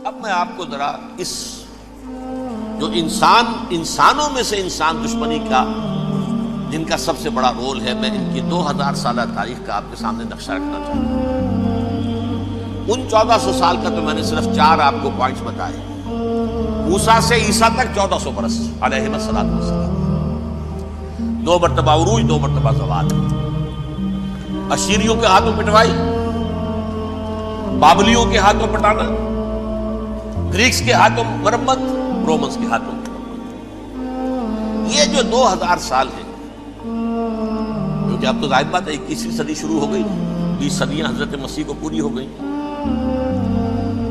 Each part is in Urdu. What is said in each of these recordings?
اب میں آپ کو ذرا اس جو انسانوں میں سے انسان دشمنی کا جن کا سب سے بڑا رول ہے، میں ان کی 2000 سالہ تاریخ کا آپ کے سامنے نقشہ رکھنا چاہتا ہوں۔ ان 1400 سال کا تو میں نے صرف 4 آپ کو پوائنٹس بتائے۔ موسیٰ سے عیسیٰ تک 1400 برس علیہ السلام، 2 مرتبہ عروج، 2 مرتبہ زوال، اشیریوں کے ہاتھوں پٹوائی، بابلیوں کے ہاتھوں پٹانا، گریکس کے ہاتھوں مرمت، رومنس کے ہاتھوں مرمت۔ یہ جو 2000 سال ہیں، کیونکہ اب تو ظاہر بات ہے 21ویں صدی شروع ہو گئی، 20 صدیاں حضرت مسیح کو پوری ہو گئی۔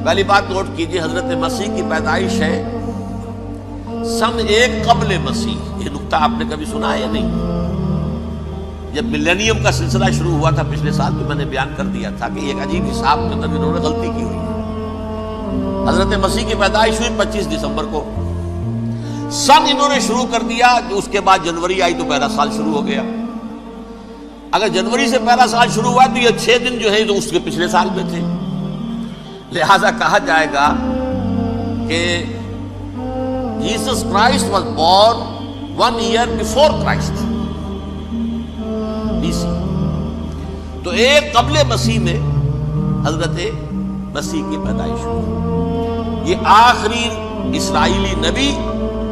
پہلی بات نوٹ کیجئے، حضرت مسیح کی پیدائش ہے سن 1 قبل مسیح۔ یہ نقطہ آپ نے کبھی سنا ہے یا نہیں؟ جب ملینیم کا سلسلہ شروع ہوا تھا پچھلے سال، تو میں نے بیان کر دیا تھا کہ ایک عجیب حساب کے اندر انہوں نے غلطی کی ہوئی ہے۔ حضرت مسیح کی پیدائش ہوئی 25 دسمبر کو، سن انہوں نے شروع کر دیا، اس کے بعد جنوری آئی تو پہلا سال شروع ہو گیا۔ اگر جنوری سے پہلا سال شروع ہوا تو یہ 6 دن جو ہے تو اس کے پچھلے سال میں تھے، لہذا کہا جائے گا کہ Jesus Christ was born 1 year before Christ, BC۔ تو 1 قبل مسیح میں حضرت مسیح کی پیدائش ہوئی۔ یہ آخری اسرائیلی نبی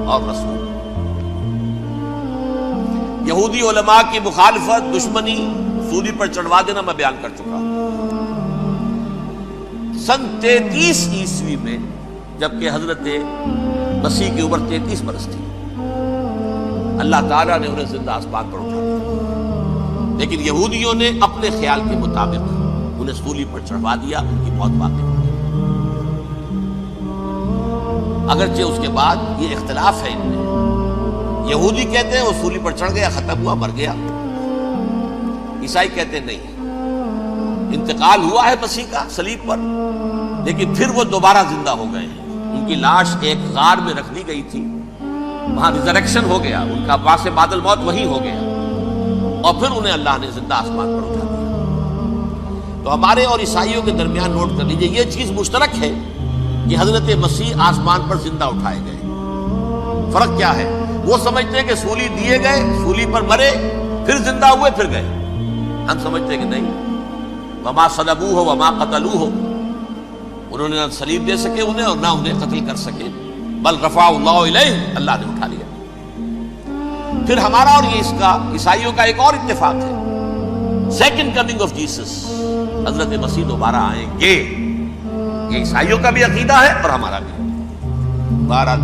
اور رسول۔ یہودی علماء کی مخالفت، دشمنی، سولی پر چڑھوا دینا میں بیان کر چکا ہوں۔ سن 33 عیسوی میں، جبکہ حضرت مسیح کی عمر 33 برس تھی، اللہ تعالیٰ نے انہیں زندہ آسمان پر اٹھا دیا، لیکن یہودیوں نے اپنے خیال کے مطابق انہیں سولی پر چڑھوا دیا، ان کی موت واقع ہو گئی۔ اگرچہ اس کے بعد یہ اختلاف ہے ان میں، یہودی کہتے ہیں وہ سولی پر چڑھ گیا، ختم ہوا، مر گیا۔ عیسائی کہتے ہیں نہیں، انتقال ہوا ہے مسیح کا صلیب پر، لیکن پھر وہ دوبارہ زندہ ہو گئے ہیں۔ ان کی لاش ایک غار میں رکھ دی گئی تھی، وہاں ریزریکشن ہو گیا، ان کا باعث بعد الموت وہی ہو گیا، اور پھر انہیں اللہ نے زندہ آسمان پر اٹھا دیا۔ تو ہمارے اور عیسائیوں کے درمیان نوٹ کر لیجئے، یہ چیز مشترک ہے کہ حضرت مسیح آسمان پر زندہ اٹھائے گئے۔ فرق کیا ہے؟ وہ سمجھتے ہیں کہ سولی دیے گئے، سولی پر مرے، پھر زندہ ہوئے، پھر گئے۔ ہم سمجھتے ہیں کہ نہیں، وما صلبوہ وما قتلوہ، انہوں نے نہ صلیب دے سکے انہیں اور نہ انہیں قتل کر سکے، بل رفع اللہ الیہ، اللہ نے اٹھا لیا۔ پھر ہمارا اور یہ اس کا عیسائیوں کا ایک اور اتفاق ہے، سیکنڈ کمنگ آف جیسس، حضرت مسیح دوبارہ آئیں گے۔ یہ عیسائیوں کا بھی عقیدہ ہے اور ہمارا بھی۔ بہرحال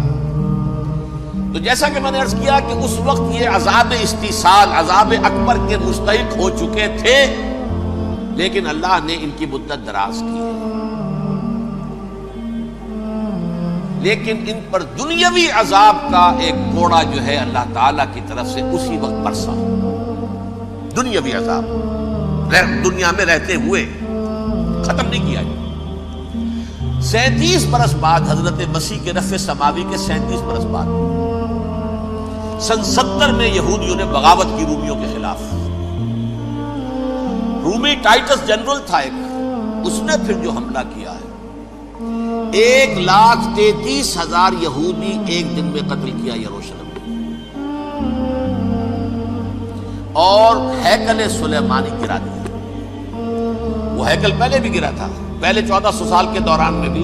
تو جیسا کہ میں نے عرض کیا کہ اس وقت یہ عذاب استیصال، عذاب اکبر کے مستحق ہو چکے تھے، لیکن اللہ نے ان کی مدت دراز کی ہے، لیکن ان پر دنیاوی عذاب کا ایک کوڑا جو ہے اللہ تعالیٰ کی طرف سے اسی وقت برسا۔ دنیاوی عذاب دنیا میں رہتے ہوئے ختم نہیں کیا ہے۔ 37 برس بعد، حضرت مسیح کے رفع سماوی کے 37 برس بعد، سن 70 میں یہودیوں نے بغاوت کی رومیوں کے خلاف۔ رومی ٹائٹس جنرل تھا ایک، اس نے پھر جو حملہ کیا ہے، 1,33,000 یہودی ایک دن میں قتل کیا یروشلم میں، اور ہیکل سلیمانی گرا دیا۔ وہ ہیکل پہلے بھی گرا تھا، پہلے 1400 سال کے دوران میں بھی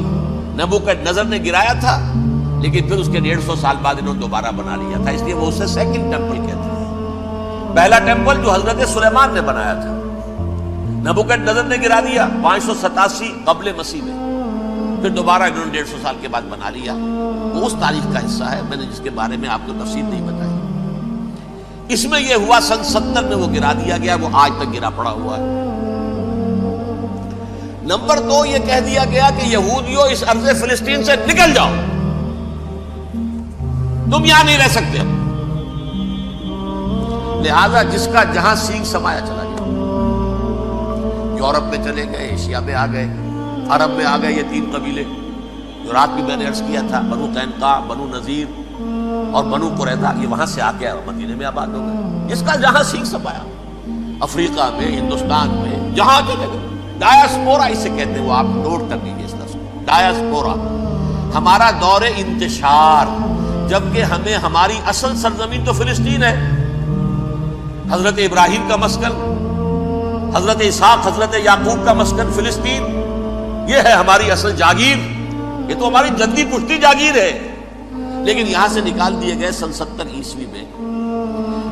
نبوکدنضر نے گرایا تھا، لیکن پھر اس کے 150 سال بعد انہوں نے دوبارہ بنا لیا تھا، اس لیے وہ اسے سیکنڈ ٹیمپل کہتے ہیں۔ پہلا ٹیمپل جو حضرت سلیمان نے بنایا تھا، نبوکدنضر نے گرا دیا 587 قبل مسیح میں، پھر دوبارہ انہوں نے 150 سال کے بعد بنا لیا۔ وہ اس تاریخ کا حصہ ہے، میں نے جس کے بارے میں آپ کو تفصیل نہیں بتائی۔ اس میں یہ ہوا سن 70 میں وہ گرا دیا گیا، وہ آج تک گرا پڑا ہوا ہے۔ نمبر 2، یہ کہہ دیا گیا کہ یہودیوں اس ارض فلسطین سے نکل جاؤ، تم یہاں نہیں رہ سکتے اب۔ لہذا جس کا جہاں سینگ سمایا چلا گیا، یورپ میں چلے گئے، ایشیا میں آ گئے، عرب میں آ گئے، یہ 3 قبیلے جو رات بھی میں نے عرض کیا تھا، بنو قینقاع، بنو نذیر اور بنو قریظہ، یہ وہاں سے آ کے مدینے میں آباد ہو گئے۔ جس کا جہاں سینگ سمایا، افریقہ میں، ہندوستان میں، جہاں چلے گئے، ڈایاسپورا اسے کہتے ہیں، وہ آپ نوٹ کر لیجیے اس لفظ کو، ڈایاسپورا، ہمارا دور انتشار، جبکہ ہمیں ہماری اصل سرزمین تو فلسطین ہے، حضرت ابراہیم کا مسکن، حضرت اسحاق حضرت یعقوب کا مسکن فلسطین، یہ ہے ہماری اصل جاگیر، یہ تو ہماری جدی پشتی جاگیر ہے، لیکن یہاں سے نکال دیے گئے سن 70 عیسوی میں،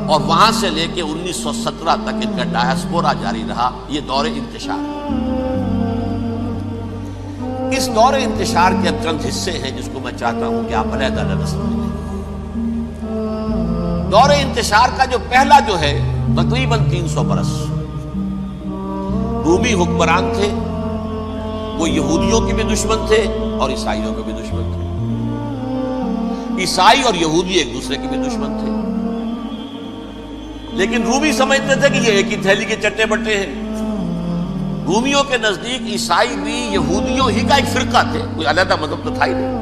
اور وہاں سے لے کے 1917 تک ان کا ڈایاسپورا جاری رہا۔ یہ دور انتشار ہے۔ اس دور انتشار کے اب چند حصے ہیں جس کو میں چاہتا ہوں کہ آپ علیحدہ سمجھیں۔ دور انتشار کا جو پہلا جو ہے تقریباً 300 برس، رومی حکمران تھے، وہ یہودیوں کے بھی دشمن تھے اور عیسائیوں کے بھی دشمن تھے، عیسائی اور یہودی ایک دوسرے کے بھی دشمن تھے، لیکن رومی سمجھتے تھے کہ یہ ایک ہی تھیلی کے چٹے بٹے ہیں۔ رومیوں کے نزدیک عیسائی بھی یہودیوں ہی کا ایک فرقہ تھے، کوئی علیحدہ مذہب تو تھا ہی نہیں،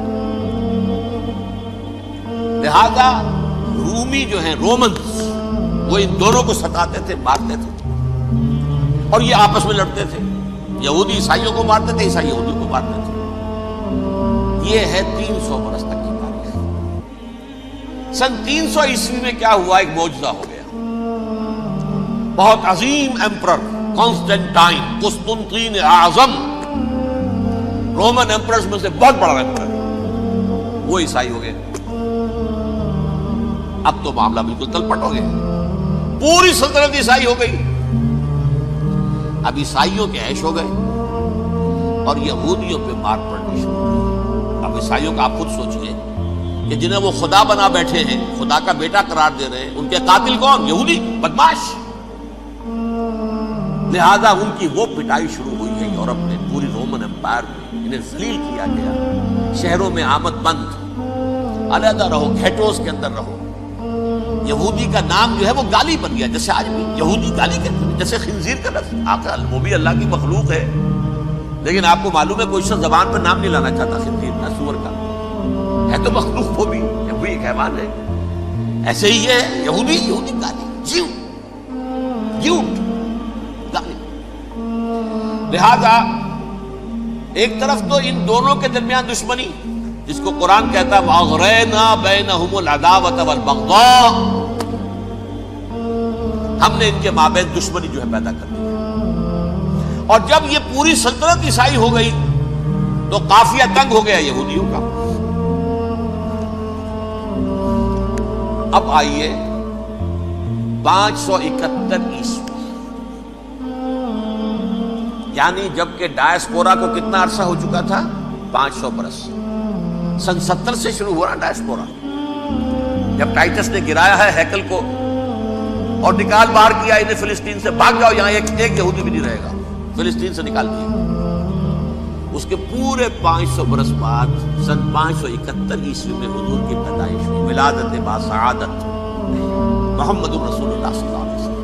لہذا رومی جو ہیں رومنز وہ ان دونوں کو ستاتے تھے، مارتے تھے، اور یہ آپس میں لڑتے تھے، یہودی عیسائیوں کو مارتے تھے، عیسائی یہودیوں کو مارتے تھے۔ یہ ہے 300 برس تک کی تاریخ۔ سن 300 عیسوی میں کیا ہوا؟ ایک معجزہ ہو گیا۔ بہت عظیم ایمپرر کانسٹینٹائن، قسطنطین اعظم، رومن ایمپررز میں سے بہت بڑا ایمپرر، وہ عیسائی ہو گئے۔ اب تو معاملہ بالکل تلپٹ ہو گیا، پوری سلطنت عیسائی ہو گئی۔ اب عیسائیوں کے عیش ہو گئے اور یہودیوں پہ مار پڑنی شروع ہوئی۔ اب عیسائیوں کا آپ خود سوچئے کہ جنہیں وہ خدا بنا بیٹھے ہیں، خدا کا بیٹا قرار دے رہے ہیں، ان کے قاتل کون؟ یہودی بدماش۔ لہذا ان کی وہ پٹائی شروع ہوئی ہے یورپ میں، پوری رومن امپائر میں انہیں ذلیل کیا گیا، شہروں میں آمد بند، علیحدہ رہو، گھیٹوز کے اندر رہو۔ یہودی کا نام جو ہے وہ گالی بن گیا، جیسے آج بھی یہودی گالی کہتے ہیں، جیسے خنزیر کا لفظ، آخر وہ بھی اللہ کی مخلوق ہے، لیکن آپ کو معلوم ہے کوئی شخص زبان پر نام نہیں لانا چاہتا خنزیر کا، سور کا، ہے تو مخلوق وہ بھی ایک حیوان ہے۔ ایسے ہی یہ یہودی گالی، جھوٹ گالی۔ لہذا ایک طرف تو ان دونوں کے درمیان دشمنی، جس کو قرآن کہتا ہے وَأَغْرَيْنَا بَيْنَهُمُ الْعَدَاوَةَ وَالْبَغْضَاءَ، ہم نے ان کے مابین دشمنی جو ہے پیدا کر دی، اور جب یہ پوری سلطنت عیسائی ہو گئی تو قافیہ تنگ ہو گیا یہودیوں کا۔ اب آئیے 571 عیسوی، یعنی جبکہ ڈایاسپورا کو کتنا عرصہ ہو چکا تھا؟ 500 برس۔ سن 70 سے شروع ہوا نا ڈایاسپورا، جب ٹائٹس نے گرایا ہے ہیکل کو اور نکال باہر کیا انہیں فلسطین سے، بھاگ جاؤ یہاں ایک یہودی بھی نہیں رہے گا، فلسطین سے نکال دیا۔ اس کے پورے 500 برس بعد سن 571 عیسوی میں حضور کی پیدائش ہوئی، ولادت باسعادت محمد رسول اللہ صلی اللہ علیہ وسلم۔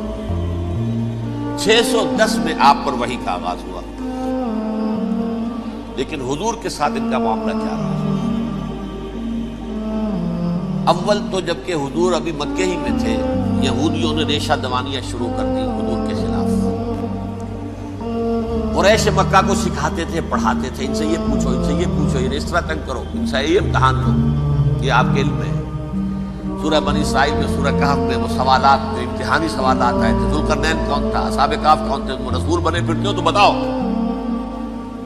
610 میں آپ پر وحی کا آغاز ہوا، لیکن حضور کے ساتھ ان کا معاملہ کیا رہا؟ اول تو جبکہ حضور ابھی مکے ہی میں تھے، یہودیوں نے ریشہ دوانیاں شروع کر دی حضور کے خلاف۔ قریش مکہ کو سکھاتے تھے، پڑھاتے تھے، ان سے یہ پوچھو، ان سے یہ پوچھو، انہیں اس طرح تنگ کرو، ان سے یہ امتحان لو، یہ آپ کے علم میں ہے۔ سورہ بنی اسرائیل میں، سورہ کہف میں وہ سوالات میں امتحانی سوالات آئے تھے، ذوالقرنین کون تھا، اصحاب کہف کون تھے، تم رسول بنے پھرتے ہو تو بتاؤ،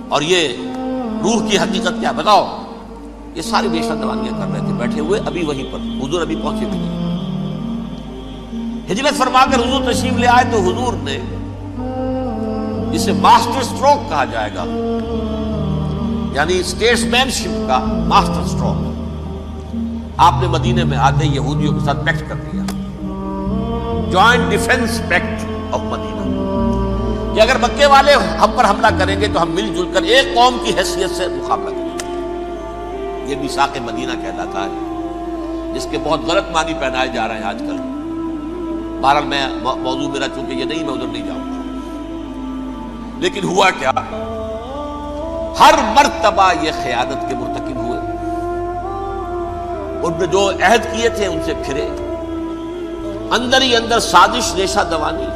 اور یہ روح کی حقیقت کیا بتاؤ۔ یہ ساری ریشہ دوانیاں کر رہے تھے بیٹھے ہوئے، ابھی وہیں پر حضور ابھی پہنچے بھی نہیں۔ ہجرت فرما کر حضور تشریف لے آئے تو حضور نے، جسے ماسٹر سٹروک کہا جائے گا، یعنی اسٹیٹس مین شپ کا ماسٹر سٹروک، آپ نے مدینے میں آتے ہی یہودیوں کے ساتھ پیکٹ کر دیا، جوائنٹ ڈیفنس پیکٹ آف مدینہ، کہ اگر مکے والے ہم پر حملہ کریں گے تو ہم مل جل کر ایک قوم کی حیثیت سے مقابلہ کریں گے۔ یہ میثاق مدینہ کہلاتا ہے، جس کے بہت غلط معنی پہنائے جا رہے ہیں آج کل۔ بہرحال میں موضوع میرا چونکہ یہ نہیں، میں ادھر نہیں جاؤں گا، لیکن ہوا کیا؟ ہر مرتبہ یہ خیانت کے مرتکب ہوئے، ان نے جو عہد کیے تھے ان سے پھرے، اندر ہی اندر سازش، ریشہ دوانی،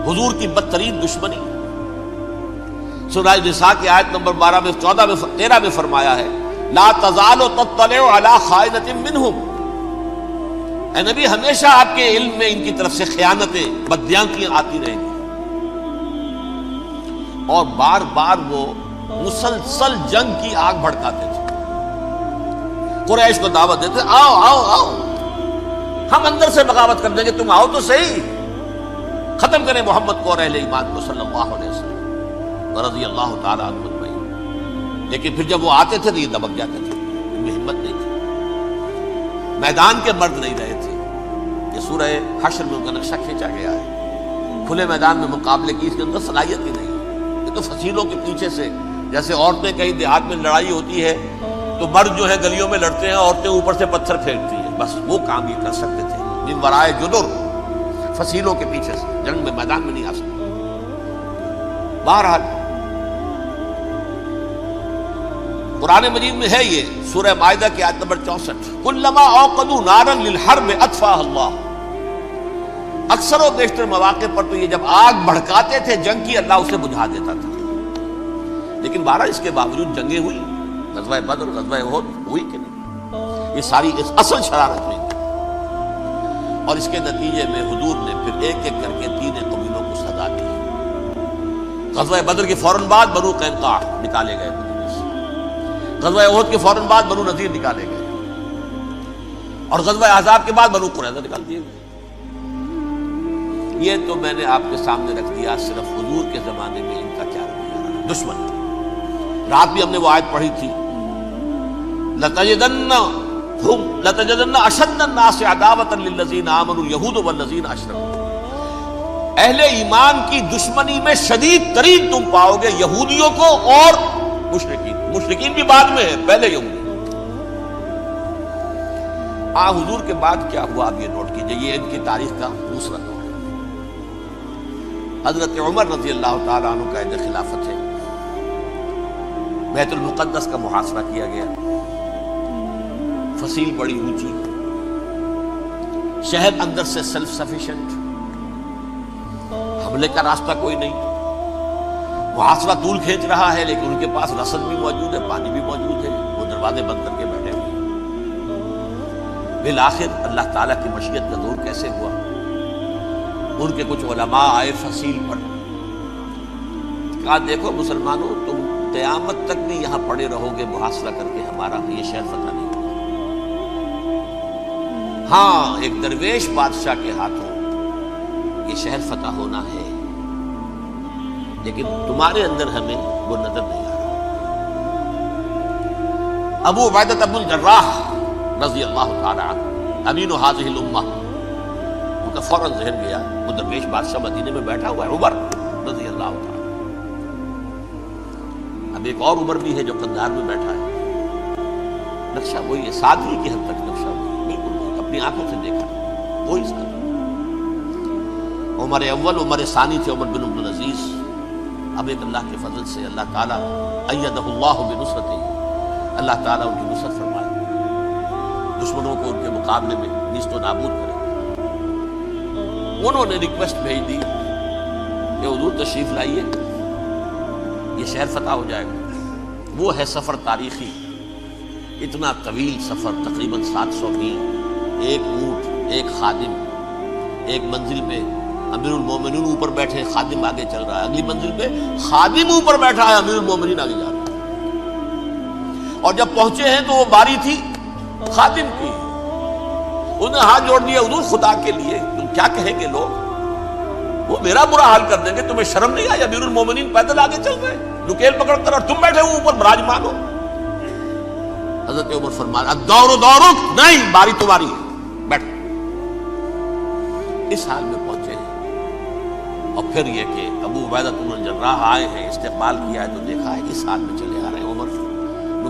حضور کی بدترین دشمنی۔ سورہ نساء کی آیت نمبر 12 میں 14 میں 13 میں فرمایا ہے لا تزال تطلع علی خائنۃ منہم، اے نبی ہمیشہ آپ کے علم میں ان کی طرف سے خیانتیں، بدیانتیاں آتی رہیں گی. اور بار بار وہ مسلسل جنگ کی آگ بھڑکاتے تھے. قریش کو دعوت دیتے آؤ آؤ آؤ ہم اندر سے بغاوت کر دیں گے، تم آؤ تو صحیح، ختم کریں محمد کو اور اہل ایمان کو صلی اللہ علیہ وسلم رضی اللہ تعالیٰ عنہ اجمعین. لیکن پھر جب وہ آتے تھے تو یہ دبک جاتے تھے، ان میں ہمت نہیں تھی، میدان کے مرد نہیں رہے تھے. یہ سورہ حشر میں ان کا نقشہ کھینچا گیا ہے. کھلے میدان میں مقابلے کی اس کے اندر صلاحیت ہی نہیں. یہ تو فصیلوں کے پیچھے سے، جیسے عورتیں کہیں دیہات میں لڑائی ہوتی ہے تو مرد جو ہے گلیوں میں لڑتے ہیں، عورتیں اوپر سے پتھر پھینکتی ہیں، بس وہ کام یہ کر سکتے تھے. جن ورائے جدر، فصیلوں کے پیچھے سے جنگ میں میدان میں نہیں آ سکتے. بہرحال قرآن مجید میں ہے یہ سورہ مائدہ کی آیت نمبر 64 کلما اوقدوا نارا للحرب اطفاها اللہ. اکثر و بیشتر مواقع پر تو یہ جب آگ بھڑکاتے تھے جنگ کی، اللہ اسے بجھا دیتا تھا. لیکن بہرحال اس کے باوجود جنگیں ہوئی، غزوہ بدر، غزوہ احد ہوئی کہ نہیں؟ یہ ساری اس اصل شرارت ہوئی. اور اس کے نتیجے میں حضور نے پھر ایک ایک کر کے 3 قبیلوں کو سزا دی. غزوہ بدر کے فوراً بعد بنو قینقاع نکالے گئے مدینے سے، غزوہ احد کے فوراً بعد بنو نذیر نکالے گئے، اور غزوہ احزاب کے بعد بنو قریظہ نکال دیے گئے. یہ تو میں نے آپ کے سامنے رکھ دیا صرف حضور کے زمانے میں ان کا کیا رویہ رہا. دشمن رات بھی ہم نے وہ آیت پڑھی تھی لَتَجِدَنَّ أَشَدَّ النَّاسِ عَدَاوَةً لِلَّذِينَ آمَنُوا الْيَهُودُ وَالَّذِينَ أَشْرَكُوا. اہل ایمان کی دشمنی میں شدید ترین تم پاؤ گے یہودیوں کو اور مشرکین. مشرکین بھی بعد میں ہے، پہلے یہودی. حضور کے بعد کیا ہوا آپ یہ نوٹ کیجئے. یہ ان کی تاریخ کا دوسرا دور ہے. حضرت عمر رضی اللہ تعالیٰ عنہ کا عہد خلافت ہے. بیت المقدس کا محاصرہ کیا گیا، فصیل بڑی اونچی، شہر اندر سے سیلف سفیشینٹ، حملے کا راستہ کوئی نہیں. محاصرہ طول کھینچ رہا ہے لیکن ان کے پاس رسد بھی موجود ہے، پانی بھی موجود ہے، وہ دروازے بند کر کے بیٹھے ہوئے. بالآخر اللہ تعالیٰ کی مشیت کا دور کیسے ہوا. ان کے کچھ علماء آئے فصیل پر، کہا دیکھو مسلمانوں تم قیامت تک بھی یہاں پڑے رہو گے محاصرہ کر کے، ہمارا یہ شہر فتح نہیں ہوگا. ہاں ایک درویش بادشاہ کے ہاتھوں یہ شہر فتح ہونا ہے، لیکن تمہارے اندر ہمیں وہ نظر نہیں آ رہا. ابو عبیدہ بن الجراح رضی اللہ تعالی عنہ امین هذه الامہ، ان کا فوراً ذہن گیا وہ درویش بادشاہ مدینے میں بیٹھا ہوا ہے عمر رضی اللہ تعالی. اب ایک اور عمر بھی ہے جو قندھار میں بیٹھا ہے. نقشہ وہی ہے، سادگی کی حد تک نقشہ وہی، بالکل اپنی آنکھوں سے دیکھا وہی سادگی. عمر اول عمر ثانی تھے عمر بن عبد العزیز. اب ایک اللہ کے فضل سے اللہ تعالیٰ ایدہ اللہ بنصرتہ، اللہ تعالیٰ ان کی نصرت فرمائے، دشمنوں کو ان کے مقابلے میں نیست و نابود کرے. انہوں نے ریکویسٹ بھیج دی کہ حضور تشریف لائیے، یہ شہر فتح ہو جائے گا. وہ ہے سفر تاریخی، اتنا طویل سفر، تقریباً 700 میل، ایک اونٹ، ایک خادم، ایک منزل پہ امیر المومنین اوپر بیٹھے، خادم آگے چل رہا ہے، اگلی منزل پہ خادم اوپر بیٹھا ہے، امیر المومنین آگے جا رہا ہے. اور جب پہنچے ہیں تو وہ باری تھی خادم کی. انہوں نے ہاتھ جوڑ دیا حضور خدا کے لیے تم کیا کہیں گے لوگ، وہ میرا برا حال کر دیں گے، تمہیں شرم نہیں آئی؟ امیر المومنین پیدل آگے چل رہے نکیل پکڑ کر اور تم بیٹھے ہو اوپر براجمان ہو. حضرت عمر فرمایا الدور دورک، نہیں باری تمہاری ہے، بیٹھ. اس حال میں پہنچے ہیں. اور پھر یہ کہ ابو عبیدہ بن الجراح آئے ہیں، استقبال کیا ہے تو دیکھا ہے اس حال میں چلے آ رہے ہیں. عمر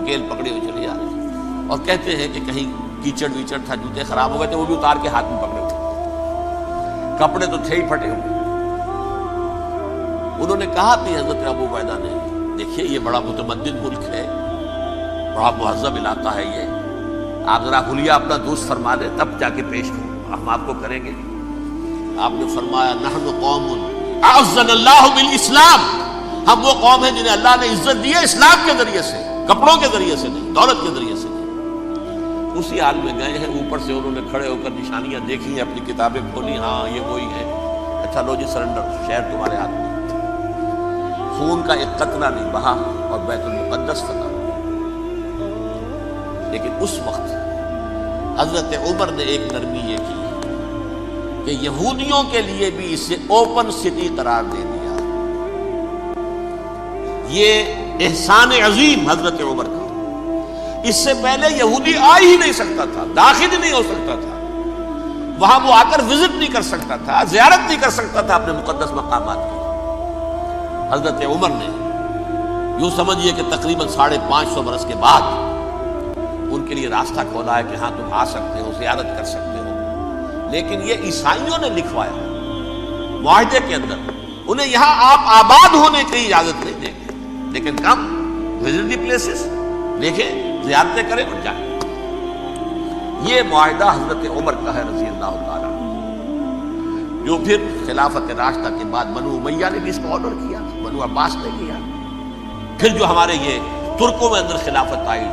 نکیل پکڑے ہوئے چلے آ رہے ہیں، اور کہتے ہیں کہ کہیں کیچڑ ویچڑ تھا، جوتے خراب ہو گئے تھے، وہ بھی اتار کے ہاتھ میں پکڑے ہوئے، کپڑے تو تھے ہی پھٹے ہوئے. انہوں نے کہا کہ حضرت ابو عبیدہ نے دیکھیے یہ بڑا متمدن ملک ہے، بڑا مہذب علاقہ ہے، یہ آپ ذرا حلیہ اپنا دوست فرما لیں تب جا کے پیش ہو، ہم آپ کو کریں گے. آپ نے فرمایا نحن قوم اعزنا اللہ بالاسلام ہم وہ قوم ہیں جنہیں اللہ نے عزت دی ہے اسلام کے ذریعے سے، کپڑوں کے ذریعے سے نہیں، دولت کے ذریعے سے نہیں۔ اسی حال میں گئے ہیں، اوپر سے انہوں نے کھڑے ہو کر نشانیاں دیکھی ہیں، اپنی کتابیں کھولی، ہاں یہ وہی ہے، اچھا لو جی سرنڈر، شہر تمہارے ہاتھ میں۔ خون کا ایک قطرہ نہیں بہا اور بیت المقدس فتح۔ لیکن اس وقت حضرت عمر نے ایک نرمی یہ کی کہ یہودیوں کے لیے بھی اسے اوپن سٹی قرار دے دیا۔ یہ احسان عظیم حضرت عمر کا۔ اس سے پہلے یہودی آ ہی نہیں سکتا تھا، داخل ہی نہیں ہو سکتا تھا، وہاں وہ آ کر وزٹ نہیں کر سکتا تھا، زیارت نہیں کر سکتا تھا اپنے مقدس مقامات کی۔ حضرت عمر نے یوں سمجھیے کہ تقریباً 550 برس کے بعد ان کے لیے راستہ کھولا ہے کہ ہاں تم آ سکتے ہو، زیارت کر سکتے ہو۔ لیکن یہ عیسائیوں نے لکھوایا معاہدے کے اندر، انہیں یہاں آپ آباد ہونے کی اجازت نہیں دیں گے، لیکن کم وزٹ دی پلیسز، دیکھیں زیارتیں کریں اور جائیں۔ یہ معاہدہ حضرت عمر کا ہے رضی اللہ تعالیٰ، جو پھر خلافت راشدہ کے بعد بنو امیہ نے بھی اس کو آنر کیا، بنو عباس نے کیا۔ پھر جو ہمارے یہ ترکوں میں اندر خلافت آئی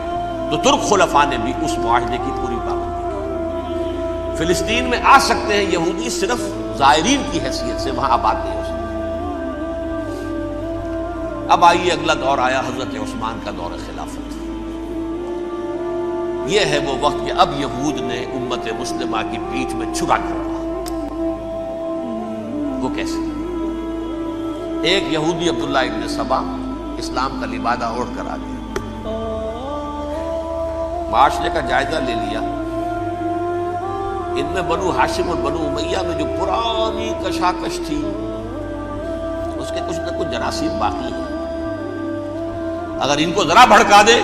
تو ترک خلفاء نے بھی اس معاہدے کی پوری پابندی کی۔ فلسطین میں آ سکتے ہیں یہودی صرف زائرین کی حیثیت سے، وہاں آباد نہیں ہو سکتے۔ اب آئیے اگلا دور آیا حضرت عثمان کا دور خلافت۔ یہ ہے وہ وقت کہ اب یہود نے امت مسلمہ کی پیٹھ میں چھرا کھولا۔ وہ کیسے؟ ایک یہودی عبداللہ ابن سبا اسلام کا لبادہ اوڑھ کر آ گیا، معاشرے کا جائزہ لے لیا۔ ان میں بنو ہاشم اور بنو امیہ میں جو پرانی کشاکش تھی اس کے کچھ نہ کچھ جراثیم باقی ہیں، اگر ان کو ذرا بھڑکا دے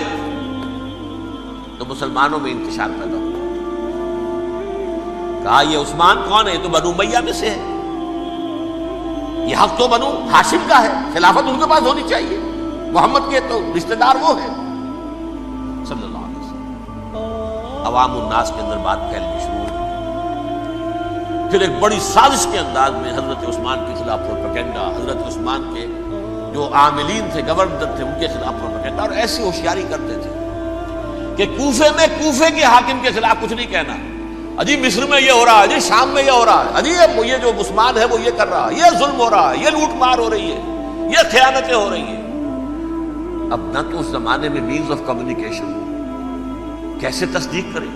تو مسلمانوں میں انتشار پیدا ہو۔ کہا یہ عثمان کون ہے؟ یہ تو بنو امیہ میں سے ہے، یہ حق تو بنو ہاشم کا ہے، خلافت ان کے پاس ہونی چاہیے، محمد کے تو رشتہ دار وہ ہیں صلی اللہ علیہ وسلم۔ عوام الناس کے اندر بات پھیلنی شروع ہوئی۔ پھر ایک بڑی سازش کے انداز میں حضرت عثمان کے خلاف پروپیگنڈا، حضرت عثمان کے جو عاملین تھے، گورنر تھے، ان کے خلاف پروپیگنڈا، اور ایسی ہوشیاری کرتے تھے کہ کوفے میں کوفے کے حاکم کے خلاف کچھ نہیں کہنا، اجی مصر میں یہ ہو رہا ہے، اجی شام میں یہ ہو رہا ہے، اجی یہ جو عثمان ہے وہ یہ کر رہا ہے، یہ ظلم ہو رہا ہے، یہ لوٹ مار ہو رہی ہے، یہ خیانتیں ہو رہی ہیں۔ اب نہ تو اس زمانے میں مینز آف کمیونیکیشن، کیسے تصدیق کریں؟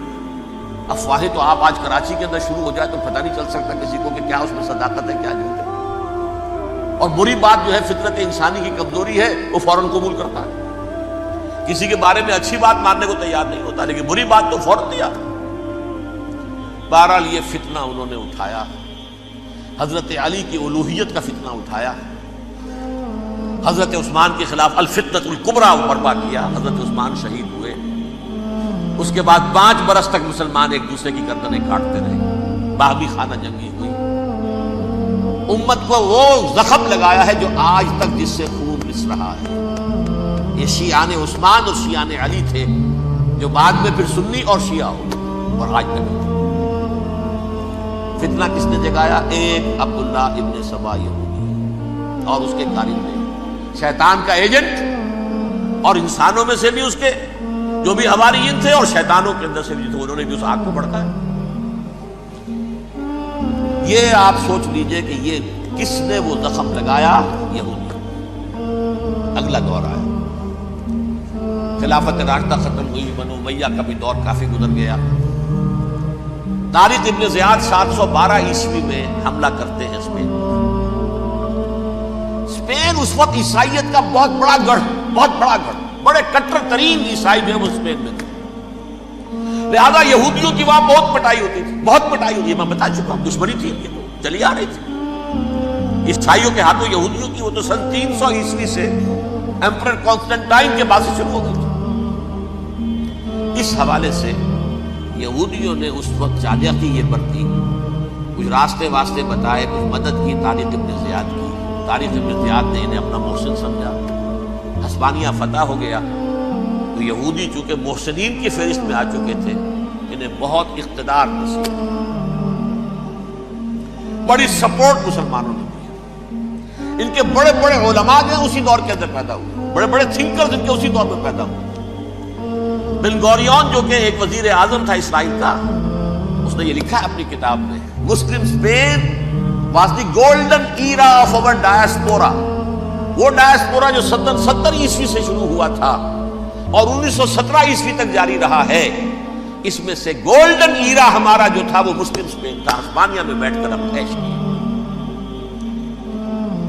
افواہیں تو آپ آج کراچی کے اندر شروع ہو جائے تو پتہ نہیں چل سکتا کسی کو کہ کیا اس میں صداقت ہے کیا جھوٹ ہے، اور بری بات جو ہے فطرت انسانی کی کمزوری ہے وہ فوراً قبول کرتا ہے، کسی کے بارے میں اچھی بات ماننے کو تیار نہیں ہوتا، لیکن بری بات تو فوراً تیار۔ بہرحال یہ فتنہ انہوں نے اٹھایا، حضرت علی کی الوہیت کا فتنہ اٹھایا، حضرت عثمان کے خلاف الفتنۃ الکبریٰ برپا کیا، حضرت عثمان شہید ہوئے۔ اس کے بعد 5 برس تک مسلمان ایک دوسرے کی گردنیں کاٹتے رہے، باہمی خانہ جنگی ہوئی۔ امت کو وہ زخم لگایا ہے جو آج تک جس سے خون رس رہا ہے۔ یہ شیعان عثمان اور شیعان علی تھے جو بعد میں پھر سنی اور شیعہ ہو، اور آج تک فتنہ کس نے جگایا؟ ایک عبداللہ ابن سبا یہودی اور اس کے قارن نے، شیطان کا ایجنٹ، اور انسانوں میں سے بھی اس کے جو بھی حواریین تھے اور شیطانوں کے اندر سے بھی تھے، انہوں نے بھی اس آگ کو بھڑکایا۔ یہ آپ سوچ لیجئے کہ یہ کس نے وہ زخم لگایا؟ یہودی۔ اگلا دور آیا، خلافت راشدہ ختم ہوئی، بنو امیہ کا بھی دور کافی گزر گیا۔ طارق ابن زیاد 712 عیسوی میں حملہ کرتے ہیں اسپین۔ اسپین اس وقت عیسائیت کا بہت بڑا گڑھ، بڑے کٹر ترین عیسائی جو ہے وہ اسپین میں تھے، لہذا یہودیوں کی وہاں بہت پٹائی ہوتی تھی، میں بتا چکا ہوں، دشمنی تھی، یہ تو چلی آ رہی تھی عیسائیوں کے ہاتھوں یہودیوں کی۔ وہ تو سن 300 عیسوی سے ایمپرر کانسٹنٹائن کے بعد سے شروع ہو گئی تھی۔ اس حوالے سے یہودیوں نے اس وقت چالاکی یہ برتی، کچھ راستے واسطے بتائے، کچھ مدد کی طارق ابن زیاد کی۔ طارق ابن زیاد نے انہیں اپنا محسن سمجھا، ہسپانیہ فتح ہو گیا تو یہودی چونکہ محسنین کی فہرست میں آ چکے تھے، انہیں بہت اقتدار نصیب، بڑی سپورٹ مسلمانوں نے دی۔ ان کے بڑے بڑے علماء جو اسی دور کے اندر پیدا ہوئے، بڑے بڑے تھنکرز ان کے اسی دور میں پیدا ہوئے۔ بن گوریون جو کہ ایک وزیر اعظم تھا اسرائیل کا، اس نے یہ لکھا ہے اپنی کتاب میں، Muslim Spain was the golden era of our diaspora. وہ ڈائسپورا جو 70 عیسوی سے شروع ہوا تھا اور 1917 عیسوی تک جاری رہا ہے، اس میں سے گولڈن ایرا ہمارا جو تھا وہ مسلم اسپین تھا۔ ہسپانیہ میں بیٹھ کر ہم عیش کیے،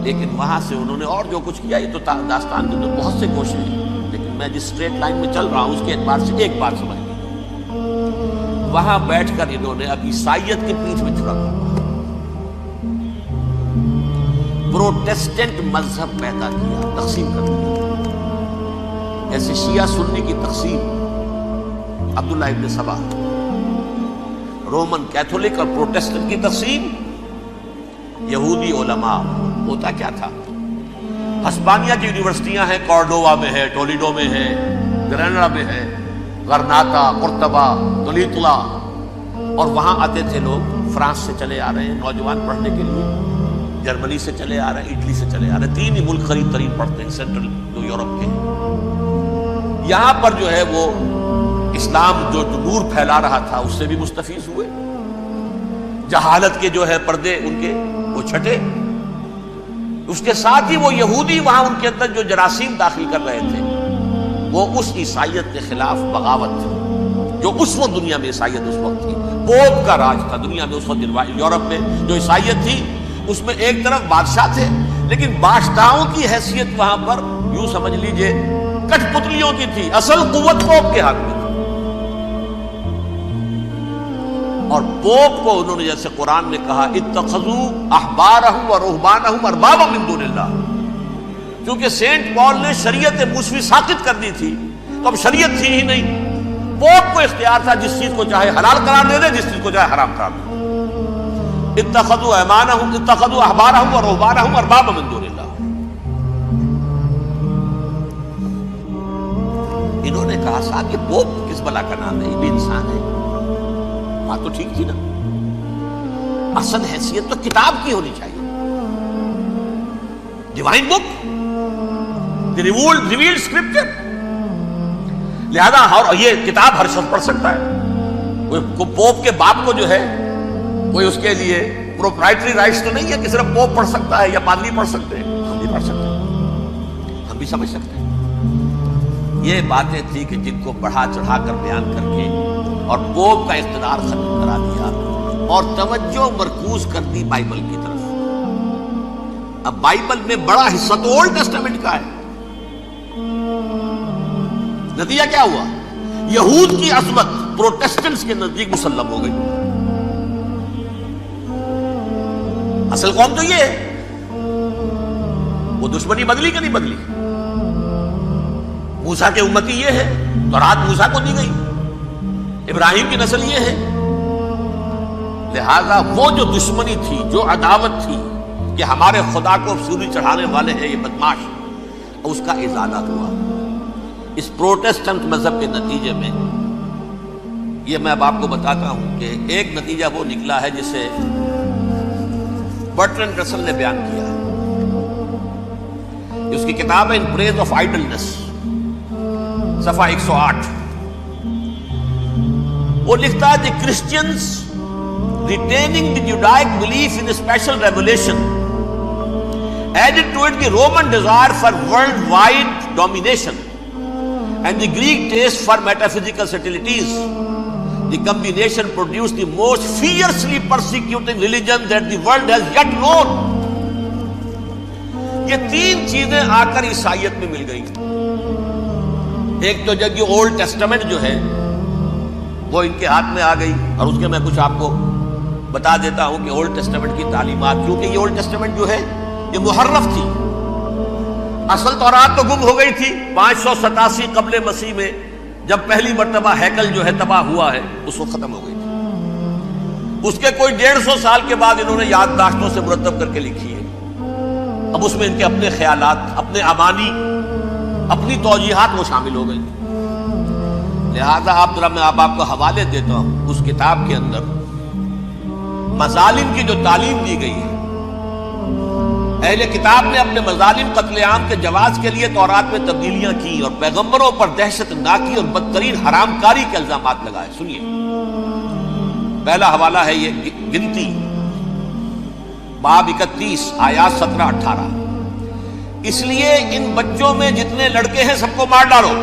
لیکن وہاں سے انہوں نے اور جو کچھ کیا، یہ تو داستان کے اندر بہت سے گوشے ہیں، لیکن میں جس اسٹریٹ لائن میں چل رہا ہوں اس کے اعتبار سے ایک بات سمجھ لیجیے، وہاں بیٹھ کر انہوں نے اب عیسائیت کی پیٹھ میں چھڑا پروٹیسٹنٹ مذہب پیدا کیا، تقسیم کر دیا، جیسے شیعہ سنی کی تقسیم، عبداللہ ابن سبا، رومن کیتھولک اور پروٹیسٹنٹ کی تقسیم، یہودی علماء۔ ہوتا کیا تھا، ہسپانیہ کی یونیورسٹیاں ہیں، کارڈووا میں ہے، ٹولیڈو میں ہے، گریناڈا میں ہے، غرناطہ، قرطبہ، تولیتلا، اور وہاں آتے تھے لوگ، فرانس سے چلے آ رہے ہیں نوجوان پڑھنے کے لیے، جرمنی سے چلے آ رہے ہیں، اٹلی سے چلے آ رہے ہیں، 3 ہی ملک قریب ترین پڑھتے ہیں سینٹرل جو یورپ کے۔ یہاں پر جو ہے وہ اسلام جو نور پھیلا رہا تھا اس سے بھی مستفیض ہوئے، جہالت کے جو ہے پردے ان کے وہ چھٹے، اس کے ساتھ ہی وہ یہودی وہاں ان کے اندر جو جراثیم داخل کر رہے تھے وہ اس عیسائیت کے خلاف بغاوت تھی، جو اس وقت دنیا میں عیسائیت اس وقت تھی، پوپ کا راج تھا دنیا میں اس وقت۔ یورپ میں جو عیسائیت تھی اس میں ایک طرف بادشاہ تھے، لیکن بادشاہوں کی حیثیت وہاں پر یوں سمجھ لیجئے کٹ پتلیوں کی تھی، اصل قوت پوپ کے ہاتھ میں تھی۔ اور پوپ کو انہوں نے جیسے قرآن میں کہا اتخذوا احبارهم ورهبانهم اربابا من دون اللہ، کیونکہ سینٹ پال نے شریعت موسوی ساقط کر دی تھی تو اب شریعت تھی ہی نہیں، پوپ کو اختیار تھا جس چیز کو چاہے حلال قرار دے دے، جس چیز کو چاہے حرام قرار دے دے۔ اتخذوا احبارهم ورهبانهم اربابا من دون اللہ۔ انہوں نے کہا صاحب یہ پوپ کس بلا کا نام ہے، یہ بھی انسان ہے۔ بات تو ٹھیک تھی نا، اصل حیثیت تو کتاب کی ہونی چاہیے، ڈیوائن بک، دی ریویلڈ اسکرپچر۔ لہذا اور یہ کتاب ہر شخص پڑھ سکتا ہے، کوئی پوپ کے باپ کو جو ہے کوئی اس کے لیے پروپرائٹری رائٹس تو نہیں ہے کہ صرف پوپ پڑھ سکتا ہے یا پادری پڑھ سکتے ہیں، ہم بھی پڑھ سکتے ہیں، ہم بھی سمجھ سکتے ہیں۔ یہ باتیں تھی کہ جن کو بڑھا چڑھا کر بیان کر کے اور پوپ کا اقتدار ختم کرا دیا اور توجہ مرکوز کر دی بائبل کی طرف۔ اب بائبل میں بڑا حصہ تو اولڈ ٹیسٹامنٹ کا ہے۔ نتیجہ کیا ہوا، یہود کی عظمت پروٹیسٹنٹس کے نزدیک مسلم ہو گئی۔ اصل قوم تو یہ ہے، وہ دشمنی بدلی کہ نہیں بدلی؟ موسیٰ کے امتی یہ ہے، تورات موسیٰ کو دی گئی، ابراہیم کی نسل یہ ہے۔ لہذا وہ جو دشمنی تھی، جو عداوت تھی کہ ہمارے خدا کو سولی چڑھانے والے ہیں یہ بدماش، اس کا ازالہ ہوا اس پروٹیسٹنٹ مذہب کے نتیجے میں۔ یہ میں اب آپ کو بتاتا ہوں کہ ایک نتیجہ وہ نکلا ہے جسے برٹرنڈ رسل نے بیان کیا ہے، اس کی کتاب ہے ان پریز آف آئیڈلنس، صفحہ 108۔ وہ لکھتا ہے the Christians retaining the Judaic belief in special revelation added to it the Roman desire for world wide domination and the Greek taste for metaphysical subtleties. The combination produce the most fiercely persecuting religion that the world has yet known. یہ 3 چیزیں آ کر عیسائیت میں مل گئی۔ ایک تو جب یہ اولڈ ٹیسٹامنٹ جو ہے وہ ان کے ہاتھ میں آ گئی، اور اس کے میں کچھ آپ کو بتا دیتا ہوں کہ اولڈ ٹیسٹامنٹ کی تعلیمات، کیونکہ یہ اولڈ ٹیسٹامنٹ جو ہے یہ محرف تھی، اصل تورات تو گم ہو گئی تھی 587 قبل مسیح میں، جب پہلی مرتبہ ہیکل جو ہے تباہ ہوا ہے، اس وقت ختم ہو گئی تھی۔ اس کے کوئی 150 سال کے بعد انہوں نے یادداشتوں سے مرتب کر کے لکھی ہے۔ اب اس میں ان کے اپنے خیالات، اپنے امانی، اپنی توجیحات وہ شامل ہو گئی۔ لہذا میں آپ کو حوالے دیتا ہوں، اس کتاب کے اندر مظالم کی جو تعلیم دی گئی ہے اہل کتاب نے اپنے مظالم قتل عام کے جواز کے لیے تورات میں تبدیلیاں کی اور پیغمبروں پر دہشت ناکی اور بدترین حرام کاری کے الزامات لگائے. سنیے، پہلا حوالہ ہے یہ گنتی باب 31 آیات 17-18. اس لیے ان بچوں میں جتنے لڑکے ہیں سب کو مار ڈالو،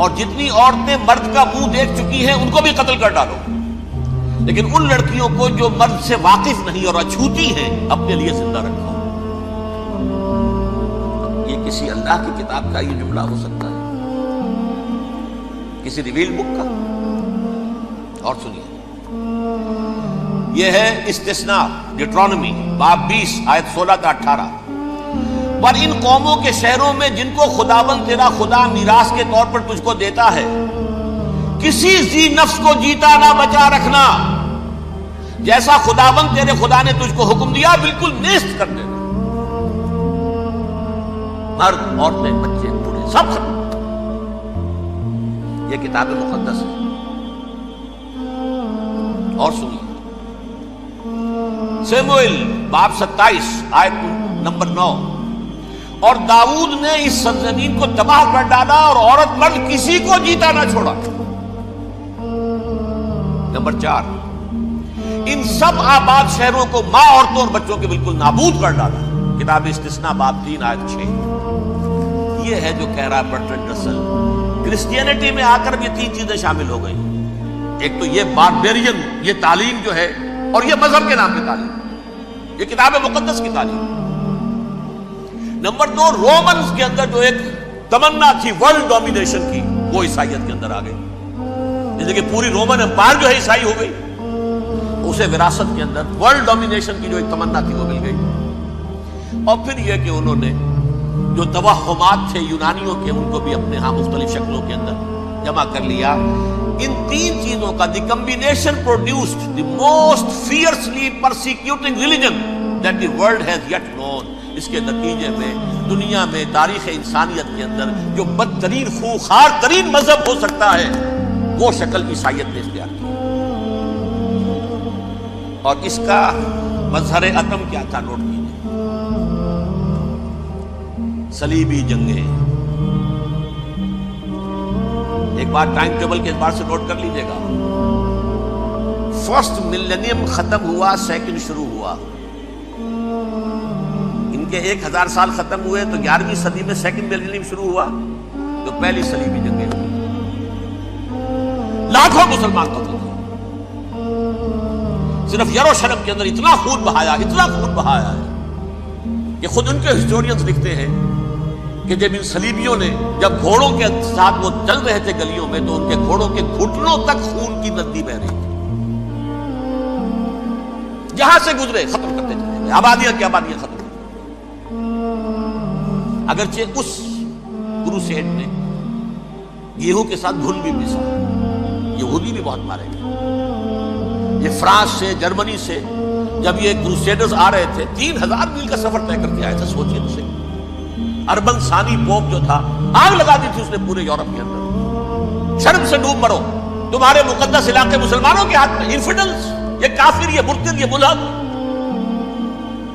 اور جتنی عورتیں مرد کا منہ دیکھ چکی ہیں ان کو بھی قتل کر ڈالو، لیکن ان لڑکیوں کو جو مرد سے واقف نہیں اور اچھوتی ہیں اپنے لیے زندہ رکھو. یہ کسی اللہ کی کتاب کا یہ جملہ ہو سکتا ہے؟ کسی ریویل بک کا؟ اور سنیے، یہ ہے استثناء ڈیٹرانومی باب 20 آیت 16-18. پر ان قوموں کے شہروں میں جن کو خداوند تیرا خدا میراث کے طور پر تجھ کو دیتا ہے، کسی ذی نفس کو جیتا نہ بچا رکھنا، جیسا خداوند تیرے خدا نے تجھ کو حکم دیا بالکل نیست کر دینا. مرد، عورتیں، بچے، بوڑھے سب ختم. یہ کتاب مقدس ہے. اور سنیے، سموئیل باب 27 آیت نمبر 9. اور داؤد نے اس سرزمین کو تباہ کر ڈالا اور عورت مرد کسی کو جیتا نہ چھوڑا. نمبر 4، ان سب آباد شہروں کو ماں، عورتوں اور بچوں کے بالکل نابود کر ڈالا. کتاب استثناء باب 3 آیت 6. یہ ہے جو کہہ رہا برٹرنڈ رسل، کرسچینٹی میں آ کر یہ 3 چیزیں شامل ہو گئی. ایک تو یہ باربیرین یہ تعلیم جو ہے، اور یہ مذہب کے نام پہ تعلیم، یہ کتاب مقدس کی تعلیم. نمبر 2، رومنز کے اندر جو ایک تمنا تھی ورلڈ ڈومینیشن کی، وہ عیسائیت کے اندر آ گئی. جیسے کہ پوری رومن امپائر جو ہے عیسائی ہو گئی، اسے وراثت کے اندر ورلڈ ڈومینیشن کی جو ایک تمنا تھی وہ مل گئی. اور پھر یہ کہ انہوں نے جو توہمات تھے یونانیوں کے، ان کو بھی اپنے ہاں مختلف شکلوں کے اندر جمع کر لیا. ان 3 چیزوں کا the combination produced the most fiercely persecuting religion that the world has yet known. اس کے نتیجے میں دنیا میں تاریخ انسانیت کے اندر جو بدترین خوخار ترین مذہب ہو سکتا ہے وہ شکل عیسائیت نے اختیار کی. اور اس کا مظہر عدم کیا تھا؟ نوٹ کیجیے، صلیبی جنگیں. ایک بار ٹائم ٹیبل کے اعتبار سے نوٹ کر لیجیے گا. فرسٹ ملینیم ختم ہوا، سیکنڈ شروع ہوا. ان کے 1000 سال ختم ہوئے تو 11ویں صدی میں سیکنڈ ملینیم شروع ہوا، تو پہلی صلیبی جنگیں ہوئی. لاکھوں مسلمان قتل ہوئے. صرف یروشلم کے اندر اتنا خون بہایا ہے کہ خود ان کے ہسٹورینز لکھتے ہیں کہ جب ان صلیبیوں نے جب گھوڑوں کے ساتھ وہ چل رہے تھے گلیوں میں، تو ان کے گھوڑوں کے گھٹنوں تک خون کی ندی بہ رہی تھی. جہاں سے گزرے ختم کرتے چلے گئے، آبادیاں کی آبادیاں ختم. اگرچہ اس کروسیڈ نے گیہوں کے ساتھ گھن بھی پسا، یہودی بھی بہت مارے گئے. یہ فرانس سے، جرمنی سے جب یہ کروسیڈرز آ رہے تھے، 3000 میل کا سفر طے کر کے آئے تھے. سوچیے اسے. اربن ثانی پوپ جو تھا، آگ لگا دی تھی اس نے پورے یورپ کے اندر. شرم سے ڈوب مرو، تمہارے مقدس علاقے مسلمانوں کے ہاتھ میں. انفیڈلز، یہ کافر، یہ مرتد، یہ ملحد.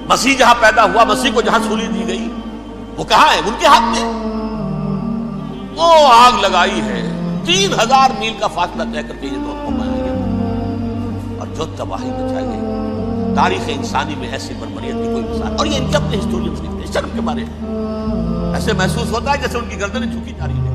مسیح جہاں پیدا ہوا، مسیح کو جہاں سولی دی گئی، وہ کہاں ہے؟ ان کے ہاتھ میں. وہ آگ لگائی ہے. 3000 میل کا فاصلہ طے کر کے یہ تو اور جو تباہی مچائی ہے. تاریخ انسانی میں ایسی بربریت کی کوئی مثال. اور یہ ان کے اپنے ہسٹورینز لکھتے ہیں. شرم کے مارے ایسے محسوس ہوتا ہے جیسے ان کی گردنیں جھکی جا رہی ہیں.